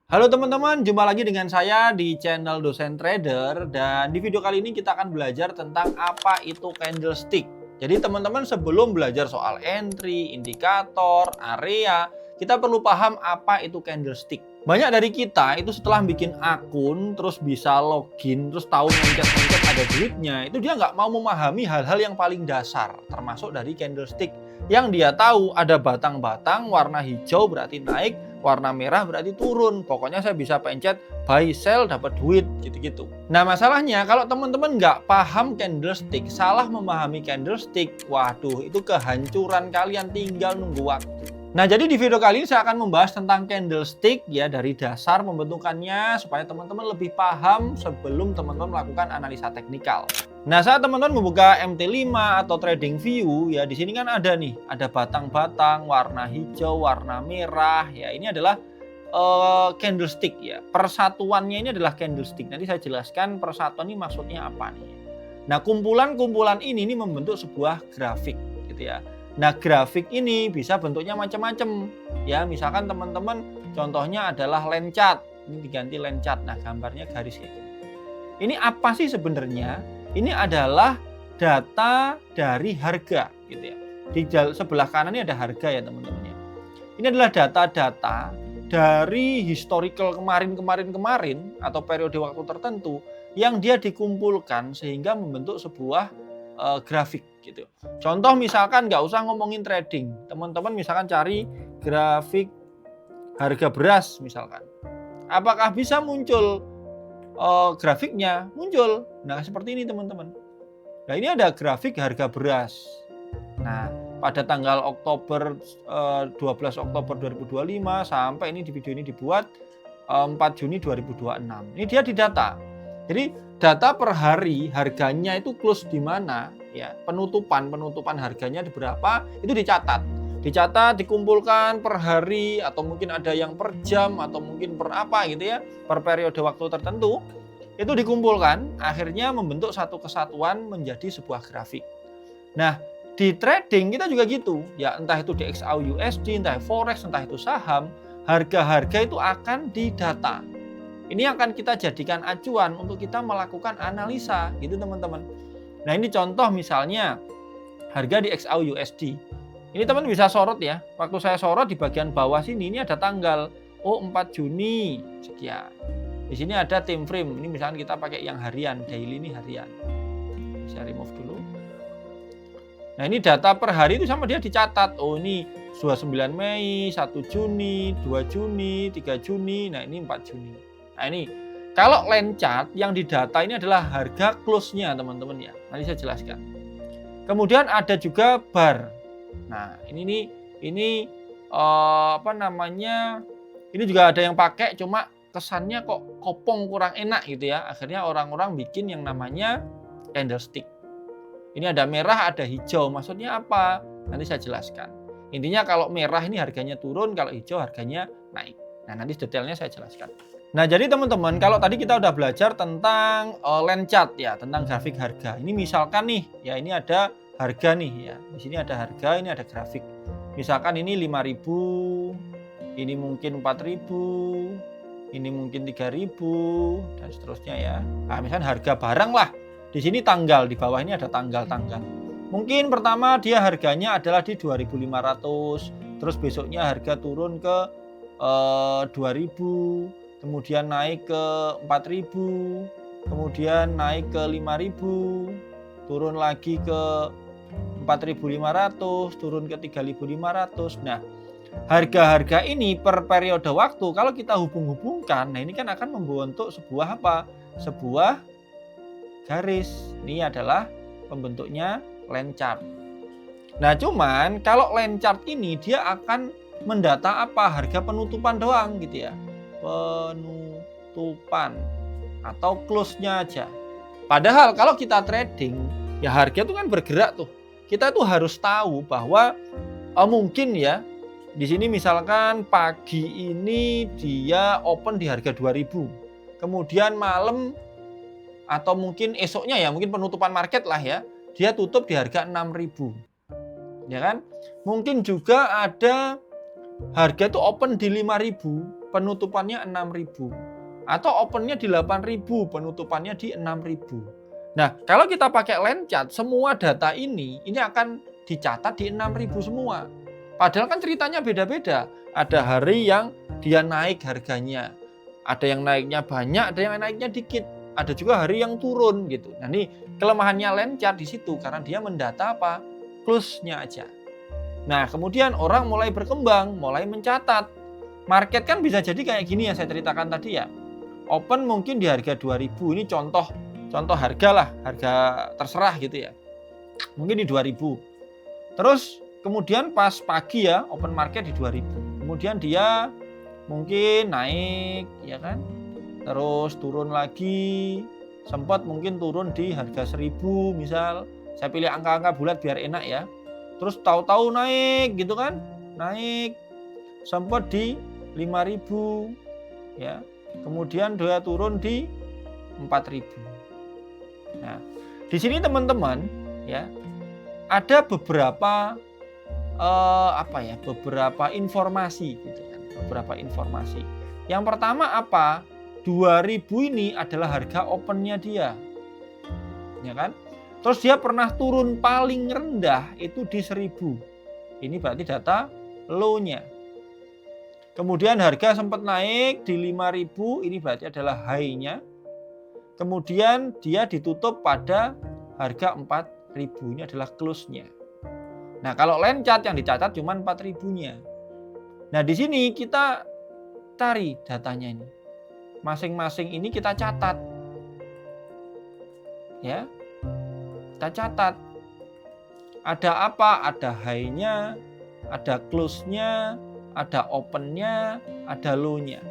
Halo teman-teman, jumpa lagi dengan saya di channel Dosen Trader dan di video kali ini kita akan belajar tentang apa itu candlestick. Jadi teman-teman sebelum belajar soal entry, indikator, area, kita perlu paham apa itu candlestick. Banyak dari kita itu setelah bikin akun, terus bisa login, terus tahu mencet-mencet ada duitnya, itu dia nggak mau memahami hal-hal yang paling dasar, termasuk dari candlestick. Yang dia tahu ada batang-batang warna hijau berarti naik, warna merah berarti turun. Pokoknya saya bisa pencet buy sell dapat duit gitu-gitu. Nah masalahnya kalau teman-teman nggak paham candlestick, salah memahami candlestick, waduh itu kehancuran kalian tinggal nunggu waktu. Nah jadi di video kali ini saya akan membahas tentang candlestick ya, dari dasar pembentukannya supaya teman-teman lebih paham sebelum teman-teman melakukan analisa teknikal. Nah, saat teman-teman membuka MT5 atau TradingView ya, di sini kan ada nih, ada batang-batang warna hijau, warna merah ya. Ini adalah candlestick ya. Persatuannya ini adalah candlestick. Nanti saya jelaskan persatuan ini maksudnya apa nih. Nah, kumpulan-kumpulan ini membentuk sebuah grafik gitu ya. Nah, grafik ini bisa bentuknya macam-macam ya. Misalkan teman-teman contohnya adalah line chart. Ini diganti line chart. Nah, gambarnya garis kayak gini. Ini apa sih sebenarnya? Ini adalah data dari harga gitu ya. Di sebelah kanan ini ada harga ya teman-teman ya. Ini adalah data-data dari historical kemarin atau periode waktu tertentu yang dia dikumpulkan sehingga membentuk sebuah grafik gitu. Contoh misalkan nggak usah ngomongin trading, teman-teman misalkan cari grafik harga beras misalkan. Apakah bisa muncul grafiknya? Muncul. Nah, seperti ini teman-teman. Nah, ini ada grafik harga beras. Nah, pada tanggal 12 Oktober 2025 sampai ini di video ini dibuat 4 Juni 2026. Ini dia didata. Jadi, data per hari harganya itu close di mana ya, penutupan harganya di berapa, itu dicatat. Dicatat, dikumpulkan per hari atau mungkin ada yang per jam atau mungkin per apa gitu ya, per periode waktu tertentu. Itu dikumpulkan, akhirnya membentuk satu kesatuan menjadi sebuah grafik. Nah, di trading kita juga gitu, ya entah itu di XAUUSD, entah forex, entah itu saham, harga-harga itu akan didata. Ini akan kita jadikan acuan untuk kita melakukan analisa, gitu teman-teman. Nah, ini contoh misalnya harga di XAUUSD. Ini teman bisa sorot ya. Waktu saya sorot di bagian bawah sini ini ada tanggal 4 Juni sekian. Di sini ada time frame. Ini misalkan kita pakai yang harian, daily ini harian. Saya remove dulu. Nah, ini data per hari itu sama dia dicatat. Oh, ini 29 Mei, 1 Juni, 2 Juni, 3 Juni. Nah, ini 4 Juni. Nah, ini kalau line chart yang didata ini adalah harga close-nya, teman-teman ya. Nanti saya jelaskan. Kemudian ada juga bar. Nah, ini apa namanya? Ini juga ada yang pakai, cuma kesannya kok kopong kurang enak gitu ya. Akhirnya orang-orang bikin yang namanya candlestick. Ini ada merah, ada hijau. Maksudnya apa? Nanti saya jelaskan. Intinya kalau merah ini harganya turun, kalau hijau harganya naik. Nah, nanti detailnya saya jelaskan. Nah, jadi teman-teman, kalau tadi kita udah belajar tentang line chart ya, tentang grafik harga. Ini misalkan nih, ya ini ada harga nih ya. Di sini ada harga, ini ada grafik. Misalkan ini 5.000, ini mungkin 4.000, ini mungkin 3.000 dan seterusnya ya. Nah, misalkan harga barang lah. Di sini tanggal, di bawah ini ada tanggal-tanggal. Mungkin pertama dia harganya adalah di 2.500, terus besoknya harga turun ke 2.000, kemudian naik ke 4.000, kemudian naik ke 5.000, turun lagi ke 4.500, turun ke 3.500. Nah, harga-harga ini per periode waktu kalau kita hubung-hubungkan, nah ini kan akan membentuk sebuah apa? Sebuah garis. Ini adalah pembentuknya line chart. Nah, cuman kalau line chart ini dia akan mendata apa? Harga penutupan doang gitu ya. Penutupan atau close-nya aja. Padahal kalau kita trading, ya harga itu kan bergerak tuh. Kita tuh harus tahu bahwa mungkin ya di sini misalkan pagi ini dia open di harga 2.000. Kemudian malam atau mungkin esoknya ya, mungkin penutupan market lah ya, dia tutup di harga 6.000. Ya kan? Mungkin juga ada harga itu open di 5.000, penutupannya 6.000. Atau opennya di 8.000, penutupannya di 6.000. Nah, kalau kita pakai line chart, semua data ini akan dicatat di 6.000 semua. Padahal kan ceritanya beda-beda. Ada hari yang dia naik harganya. Ada yang naiknya banyak, ada yang naiknya dikit. Ada juga hari yang turun gitu. Nah, ini kelemahannya line chart di situ karena dia mendata apa? Close-nya aja. Nah, kemudian orang mulai berkembang, mulai mencatat. Market kan bisa jadi kayak gini yang saya ceritakan tadi ya. Open mungkin di harga 2.000, ini contoh harga lah, harga terserah gitu ya. Mungkin di 2.000. Terus kemudian pas pagi ya, open market di 2.000. Kemudian dia mungkin naik ya kan. Terus turun lagi, sempat mungkin turun di harga 1.000 misal. Saya pilih angka-angka bulat biar enak ya. Terus tahu-tahu naik gitu kan. Naik sempat di 5.000 ya. Kemudian dia turun di 4.000. Nah, di sini teman-teman ya ada beberapa beberapa informasi gitu kan, beberapa informasi. Yang pertama apa? 2.000 ini adalah harga opennya dia. Ya kan? Terus dia pernah turun paling rendah itu di 1.000. Ini berarti data low-nya. Kemudian harga sempat naik di 5.000, ini berarti adalah high-nya. Kemudian dia ditutup pada harga 4.000, ini adalah close-nya. Nah, kalau line chart yang dicatat cuma 4.000-nya. Nah, di sini kita cari datanya ini. Masing-masing ini kita catat. Ya. Kita catat. Ada apa? Ada high-nya, ada close-nya, ada open-nya, ada low-nya.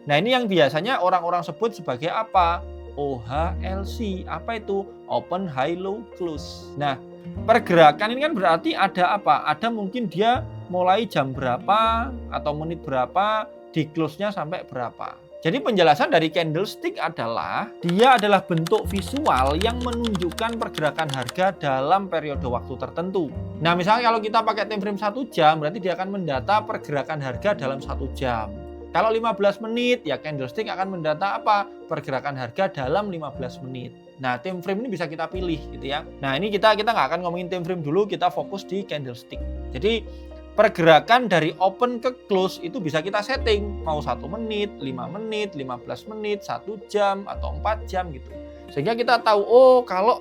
Nah, ini yang biasanya orang-orang sebut sebagai apa? OHLC. Apa itu? Open, high, low, close. Nah, pergerakan ini kan berarti ada apa? Ada mungkin dia mulai jam berapa atau menit berapa, di close-nya sampai berapa. Jadi penjelasan dari candlestick adalah dia adalah bentuk visual yang menunjukkan pergerakan harga dalam periode waktu tertentu. Nah, misalnya kalau kita pakai time frame 1 jam, berarti dia akan mendata pergerakan harga dalam 1 jam. Kalau 15 menit, ya candlestick akan mendata apa? Pergerakan harga dalam 15 menit. Nah, time frame ini bisa kita pilih gitu ya. Nah, ini kita nggak akan ngomongin time frame dulu, kita fokus di candlestick. Jadi pergerakan dari open ke close itu bisa kita setting. Mau 1 menit, 5 menit, 15 menit, 1 jam, atau 4 jam gitu. Sehingga kita tahu, oh kalau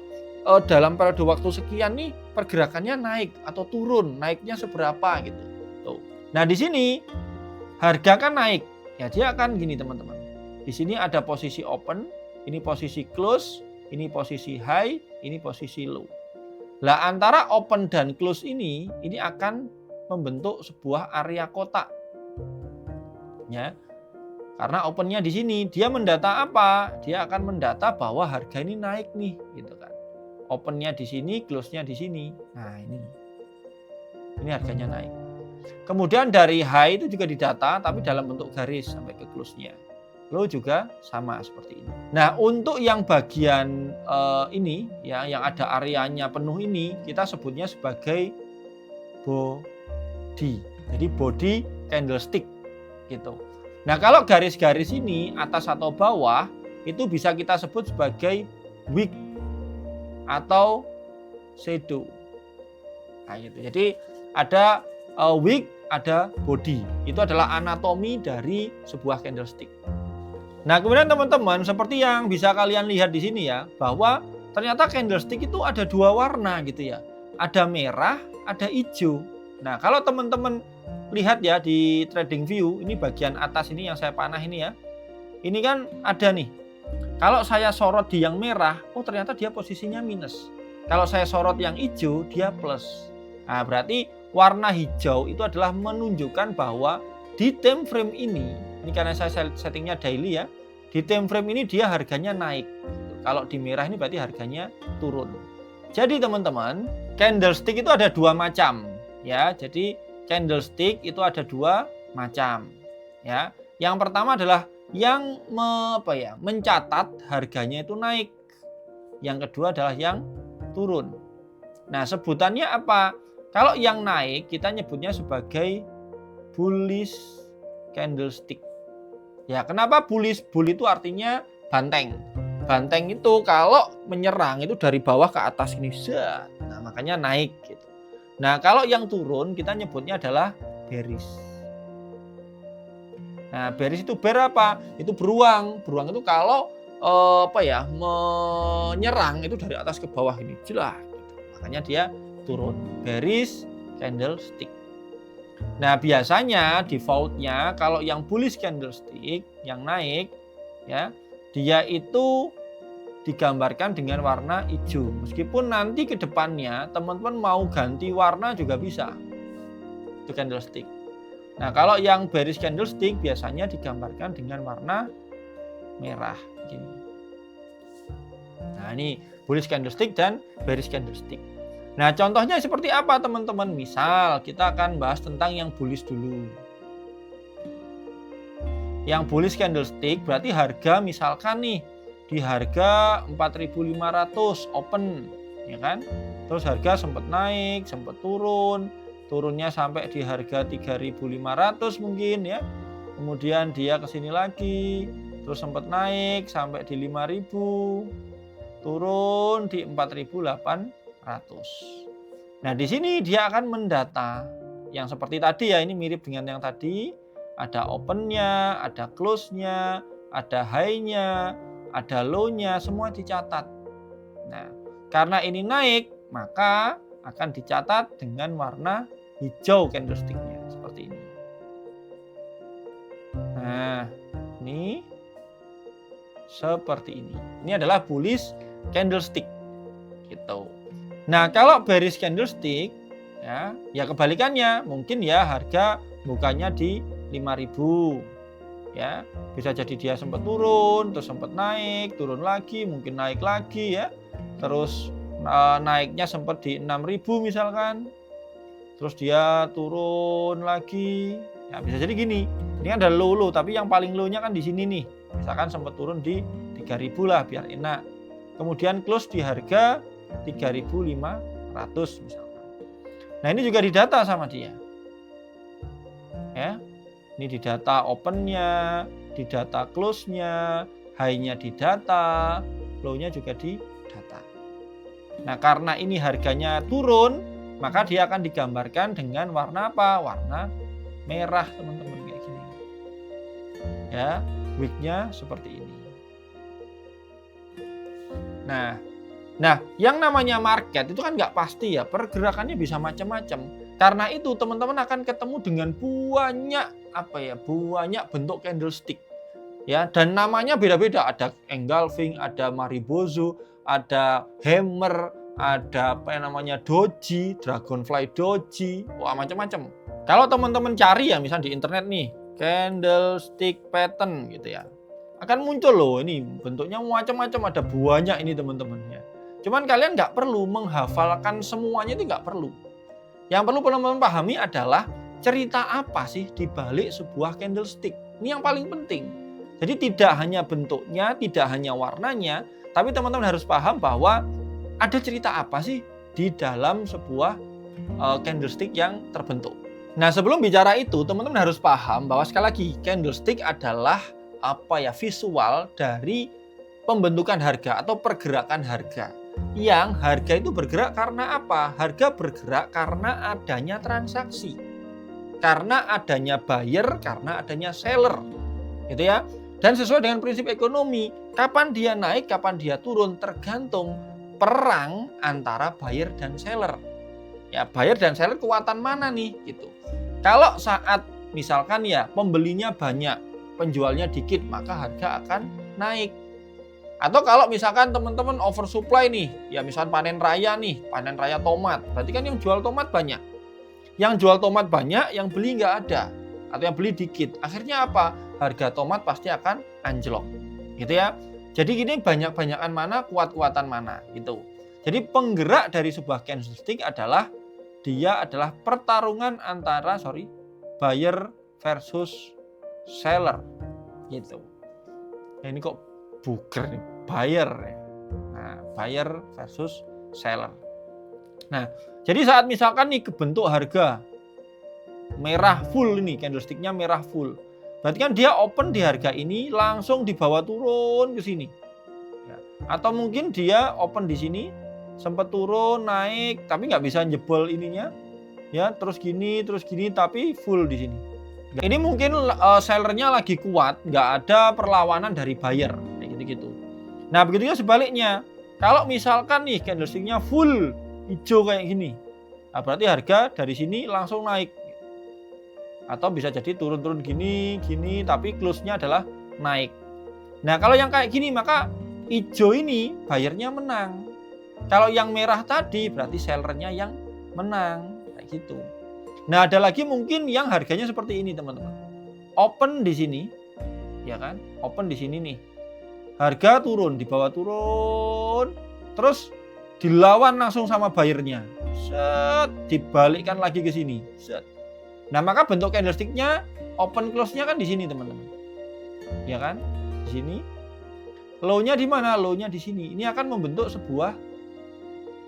dalam periode waktu sekian nih pergerakannya naik atau turun, naiknya seberapa gitu. Tuh. Nah, di sini harga kan naik. Ya dia akan gini teman-teman. Di sini ada posisi open, ini posisi close, ini posisi high, ini posisi low. Lah antara open dan close ini akan membentuk sebuah area kotak. Ya. Karena opennya di sini, dia mendata apa? Dia akan mendata bahwa harga ini naik nih, gitu kan. Opennya di sini, close-nya di sini. Nah, ini harganya naik. Kemudian dari high itu juga didata, tapi dalam bentuk garis sampai ke close-nya. Low juga sama seperti ini. Nah, untuk yang bagian ini, ya, yang ada areanya penuh ini, kita sebutnya sebagai body. Jadi body candlestick gitu. Nah, kalau garis-garis ini atas atau bawah itu bisa kita sebut sebagai wick atau shadow. Nah, gitu. Jadi ada wick, ada body. Itu adalah anatomi dari sebuah candlestick. Nah, kemudian teman-teman, seperti yang bisa kalian lihat di sini ya, bahwa ternyata candlestick itu ada 2 warna gitu ya. Ada merah, ada hijau. Nah, kalau teman-teman lihat ya di TradingView, ini bagian atas ini yang saya panah ini ya. Ini kan ada nih. Kalau saya sorot di yang merah, oh ternyata dia posisinya minus. Kalau saya sorot yang hijau, dia plus. Nah, berarti warna hijau itu adalah menunjukkan bahwa di time frame ini karena saya settingnya daily ya. Di time frame ini dia harganya naik. Kalau di merah ini berarti harganya turun. Jadi teman-teman, candlestick itu ada 2 macam. Ya, jadi candlestick itu ada 2 macam. Ya, yang pertama adalah yang mencatat harganya itu naik. Yang kedua adalah yang turun. Nah, sebutannya apa? Kalau yang naik kita nyebutnya sebagai bullish candlestick. Ya, kenapa bullish? Bull itu artinya banteng. Banteng itu kalau menyerang itu dari bawah ke atas ini. Nah, makanya naik gitu. Nah, kalau yang turun kita nyebutnya adalah bearish. Nah, bearish itu bear apa? Itu beruang. Beruang itu kalau menyerang itu dari atas ke bawah ini. Jelas gitu. Makanya dia turun. Bearish candlestick. Nah, biasanya defaultnya kalau yang bullish candlestick yang naik ya, dia itu digambarkan dengan warna hijau. Meskipun nanti ke depannya teman-teman mau ganti warna juga bisa. Itu candlestick. Nah, kalau yang bearish candlestick biasanya digambarkan dengan warna merah gini. Nah, ini bullish candlestick dan bearish candlestick. Nah, contohnya seperti apa teman-teman? Misal kita akan bahas tentang yang bullish dulu. Yang bullish candlestick berarti harga misalkan nih di harga 4.500 open, ya kan? Terus harga sempat naik, sempat turun, turunnya sampai di harga 3.500 mungkin ya. Kemudian dia ke sini lagi, terus sempat naik sampai di 5.000, turun di 4.800. Nah, di sini dia akan mendata yang seperti tadi ya, ini mirip dengan yang tadi, ada open-nya, ada close-nya, ada high-nya, ada low-nya, semua dicatat. Nah, karena ini naik, maka akan dicatat dengan warna hijau candlestick-nya seperti ini. Nah, ini seperti ini. Ini adalah bullish candlestick gitu. Nah, kalau bearish candlestick ya kebalikannya, mungkin ya harga bukanya di 5.000 ya. Bisa jadi dia sempat turun, terus sempat naik, turun lagi, mungkin naik lagi ya. Terus naiknya sempat di 6.000 misalkan. Terus dia turun lagi. Ya, bisa jadi gini. Ini ada low, tapi yang paling low-nya kan di sini nih. Misalkan sempat turun di 3.000 lah biar enak. Kemudian close di harga 3.500 misalkan. Nah, ini juga didata sama dia. Ya. Ini didata open-nya, didata close-nya, high-nya didata, low-nya juga didata. Nah, karena ini harganya turun, maka dia akan digambarkan dengan warna apa? Warna merah, teman-teman, kayak gini. Ya, wick-nya seperti ini. Nah, yang namanya market itu kan nggak pasti ya, pergerakannya bisa macam-macam. Karena itu teman-teman akan ketemu dengan banyak bentuk candlestick. Ya, dan namanya beda-beda. Ada engulfing, ada maribozu, ada hammer, ada doji, dragonfly doji, wah macam-macam. Kalau teman-teman cari ya, misalnya di internet nih, candlestick pattern gitu ya, akan muncul loh, ini bentuknya macam-macam, ada banyak ini teman-teman ya. Cuman kalian nggak perlu menghafalkan semuanya, itu nggak perlu. Yang perlu teman-teman pahami adalah cerita apa sih di balik sebuah candlestick. Ini yang paling penting. Jadi tidak hanya bentuknya, tidak hanya warnanya, tapi teman-teman harus paham bahwa ada cerita apa sih di dalam sebuah candlestick yang terbentuk. Nah, sebelum bicara itu, teman-teman harus paham bahwa sekali lagi candlestick adalah visual dari pembentukan harga atau pergerakan harga. Yang harga itu bergerak karena apa? Harga bergerak karena adanya transaksi. Karena adanya buyer, karena adanya seller. Gitu ya. Dan sesuai dengan prinsip ekonomi, kapan dia naik, kapan dia turun tergantung perang antara buyer dan seller. Ya, buyer dan seller kekuatan mana nih gitu. Kalau saat misalkan ya pembelinya banyak, penjualnya dikit, maka harga akan naik. Atau kalau misalkan teman-teman oversupply nih, ya misalkan panen raya tomat, berarti kan yang jual tomat banyak. Yang jual tomat banyak, yang beli nggak ada. Atau yang beli dikit. Akhirnya apa? Harga tomat pasti akan anjlok. Gitu ya. Jadi gini, banyak-banyakan mana, kuat-kuatan mana gitu. Jadi penggerak dari sebuah candlestick adalah dia adalah pertarungan antara buyer versus seller gitu. Nah, ini kok buger nih, buyer. Nah, buyer versus seller. Nah, jadi saat misalkan nih kebentuk harga merah full, ini candlesticknya merah full, Berarti kan dia open di harga ini langsung dibawa turun ke sini. Ya. Atau mungkin dia open di sini sempat turun naik tapi nggak bisa jebol ininya. Ya, terus gini tapi full di sini. Ini mungkin sellernya lagi kuat, nggak ada perlawanan dari buyer kayak gitu-gitu. Nah, begitu juga sebaliknya. Kalau misalkan nih candlestick-nya full hijau kayak gini, nah berarti harga dari sini langsung naik. Atau bisa jadi turun-turun gini, tapi close-nya adalah naik. Nah, kalau yang kayak gini maka hijau ini buyernya menang. Kalau yang merah tadi berarti sellernya yang menang, kayak gitu. Nah, ada lagi mungkin yang harganya seperti ini, teman-teman. Open di sini, ya kan? Open di sini nih. Harga turun, dibawa turun, terus dilawan langsung sama buyernya. Set, dibalikkan lagi ke sini. Set. Nah, maka bentuk candlestick-nya open close-nya kan di sini, teman-teman. Ya kan? Di sini. Low-nya di mana? Low-nya di sini. Ini akan membentuk sebuah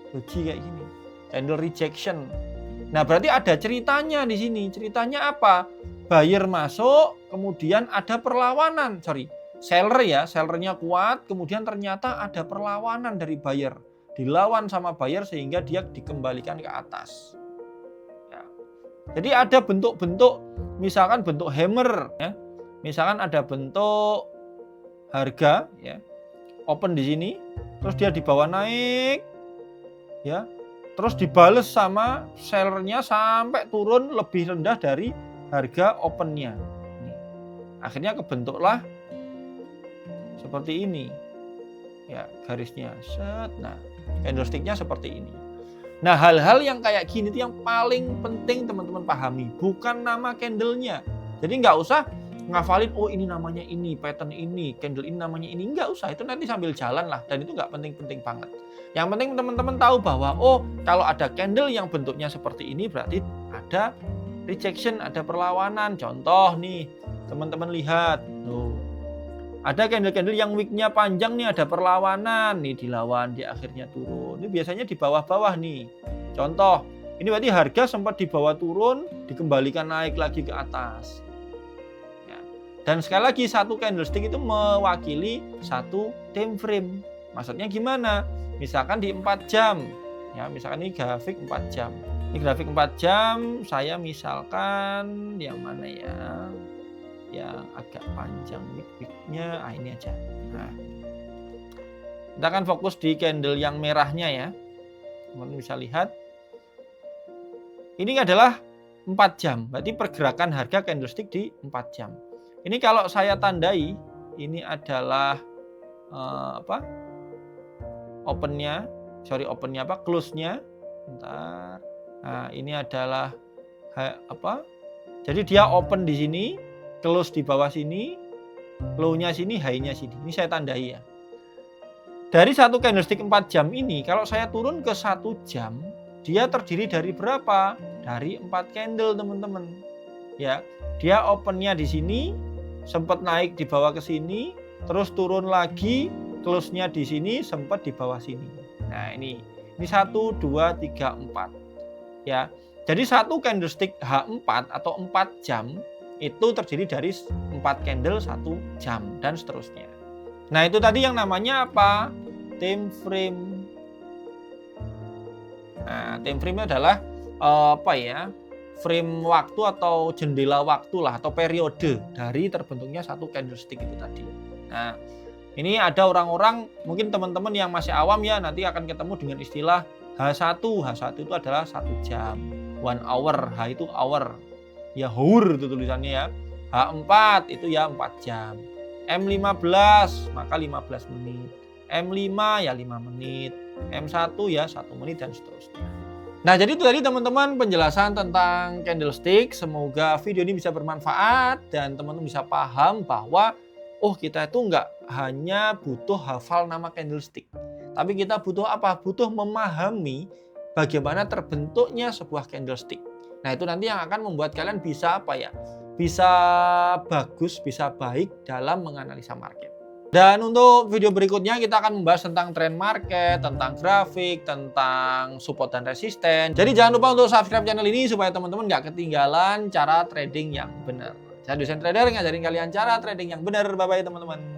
doji kayak gini. Candle rejection. Nah, berarti ada ceritanya di sini. Ceritanya apa? Buyer masuk, kemudian ada perlawanan. Seller ya, sellernya kuat, kemudian ternyata ada perlawanan dari buyer. Dilawan sama buyer sehingga dia dikembalikan ke atas. Ya. Jadi ada bentuk-bentuk, misalkan bentuk hammer. Ya. Misalkan ada bentuk harga, ya, open di sini, terus dia dibawa naik, ya. Terus dibales sama sellernya sampai turun lebih rendah dari harga opennya. Akhirnya kebentuklah seperti ini. Ya, garisnya. Set. Nah, candlestick-nya seperti ini. Nah, hal-hal yang kayak gini itu yang paling penting teman-teman pahami. Bukan nama candle-nya. Jadi nggak usah ngafalin, oh ini namanya ini, pattern ini, candle ini namanya ini. Nggak usah, itu nanti sambil jalan lah. Dan itu nggak penting-penting banget. Yang penting teman-teman tahu bahwa, oh kalau ada candle yang bentuknya seperti ini berarti ada rejection, ada perlawanan. Contoh nih, teman-teman lihat. Tuh. Ada candle-candle yang wick-nya panjang nih, ada perlawanan. Nih dilawan, di akhirnya turun. Ini biasanya di bawah-bawah nih. Contoh, ini berarti harga sempat dibawa turun, dikembalikan naik lagi ke atas. Dan sekali lagi satu candlestick itu mewakili satu time frame. Maksudnya gimana? Misalkan di 4 jam. Ya, misalkan ini grafik 4 jam. Ini grafik 4 jam, saya misalkan yang mana ya? Yang agak panjang wick-nya, ini aja. Nah. Kita akan fokus di candle yang merahnya ya. Teman-teman bisa lihat. Ini adalah 4 jam. Berarti pergerakan harga candlestick di 4 jam. Ini kalau saya tandai, ini adalah opennya, close-nya. Bentar. Nah, ini adalah jadi dia open di sini, close di bawah sini, low-nya sini, high-nya sini. Ini saya tandai ya. Dari satu candlestick 4 jam ini, kalau saya turun ke 1 jam, dia terdiri dari berapa? Dari 4 candle, teman-teman. Ya, dia opennya di sini, sempat naik di bawah ke sini, terus turun lagi, close-nya di sini, sempat di bawah sini. Nah, ini 1, 2, 3, 4. Ya. Jadi satu candlestick H4 atau 4 jam itu terdiri dari 4 candle 1 jam dan seterusnya. Nah, itu tadi yang namanya apa? Time frame. Nah, time frame adalah frame waktu atau jendela waktu lah, atau periode dari terbentuknya satu candlestick itu tadi. Nah, ini ada orang-orang, mungkin teman-teman yang masih awam ya, nanti akan ketemu dengan istilah H1. H1 itu adalah 1 jam, 1 hour, H itu hour, ya hour itu tulisannya ya. H4 itu ya 4 jam. M15 maka 15 menit. M5 ya 5 menit. M1 ya 1 menit dan seterusnya. Nah, jadi itu tadi teman-teman penjelasan tentang candlestick. Semoga video ini bisa bermanfaat dan teman-teman bisa paham bahwa kita itu nggak hanya butuh hafal nama candlestick. Tapi kita butuh apa? Butuh memahami bagaimana terbentuknya sebuah candlestick. Nah, itu nanti yang akan membuat kalian bisa bisa bagus, bisa baik dalam menganalisa market. Dan untuk video berikutnya kita akan membahas tentang trend market, tentang grafik, tentang support dan resisten. Jadi jangan lupa untuk subscribe channel ini supaya teman-teman nggak ketinggalan cara trading yang benar. Saya dosen trader ngajarin kalian cara trading yang benar. Bye-bye teman-teman.